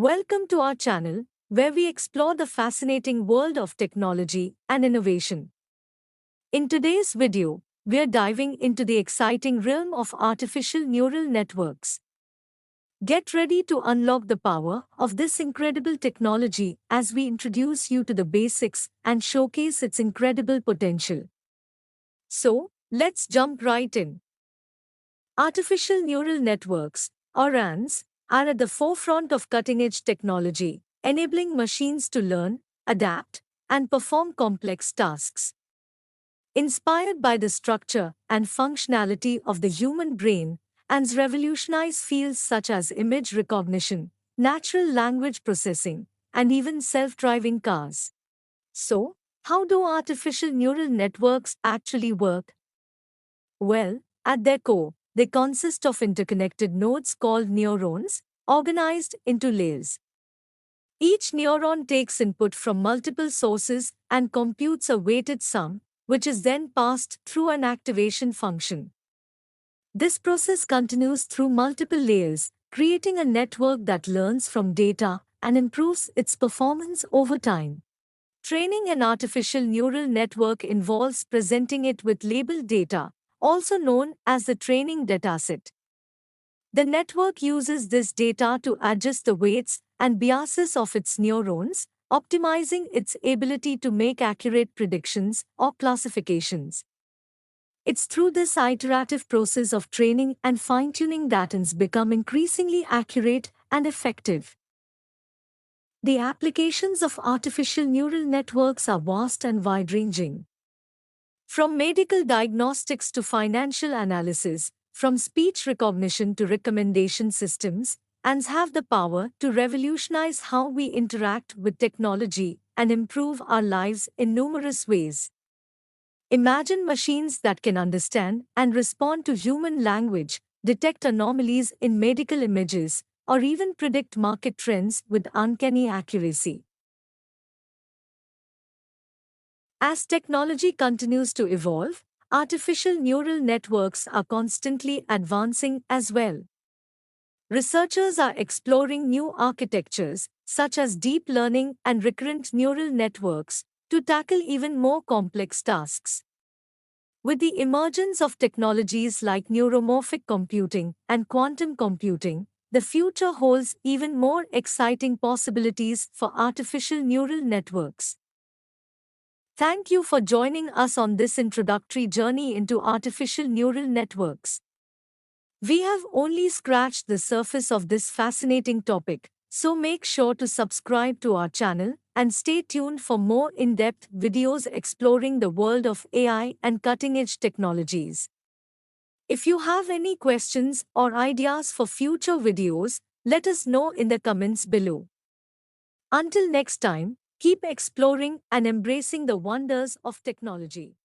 Welcome to our channel, where we explore the fascinating world of technology and innovation. In today's video, we're diving into the exciting realm of artificial neural networks. Get ready to unlock the power of this incredible technology as we introduce you to the basics and showcase its incredible potential. So, let's jump right in. Artificial neural networks, or ANNs, are at the forefront of cutting-edge technology, enabling machines to learn, adapt, and perform complex tasks. Inspired by the structure and functionality of the human brain, ANNs revolutionize fields such as image recognition, natural language processing, and even self-driving cars. So, how do artificial neural networks actually work? Well, at their core, they consist of interconnected nodes called neurons, organized into layers. Each neuron takes input from multiple sources and computes a weighted sum, which is then passed through an activation function. This process continues through multiple layers, creating a network that learns from data and improves its performance over time. Training an artificial neural network involves presenting it with labeled data, also known as the training dataset. The network uses this data to adjust the weights and biases of its neurons, optimizing its ability to make accurate predictions or classifications. It's through this iterative process of training and fine-tuning that ANNs become increasingly accurate and effective. The applications of artificial neural networks are vast and wide-ranging. From medical diagnostics to financial analysis, from speech recognition to recommendation systems, ANNs have the power to revolutionize how we interact with technology and improve our lives in numerous ways. Imagine machines that can understand and respond to human language, detect anomalies in medical images, or even predict market trends with uncanny accuracy. As technology continues to evolve, artificial neural networks are constantly advancing as well. Researchers are exploring new architectures, such as deep learning and recurrent neural networks, to tackle even more complex tasks. With the emergence of technologies like neuromorphic computing and quantum computing, the future holds even more exciting possibilities for artificial neural networks. Thank you for joining us on this introductory journey into artificial neural networks. We have only scratched the surface of this fascinating topic, so make sure to subscribe to our channel and stay tuned for more in-depth videos exploring the world of AI and cutting-edge technologies. If you have any questions or ideas for future videos, let us know in the comments below. Until next time, keep exploring and embracing the wonders of technology.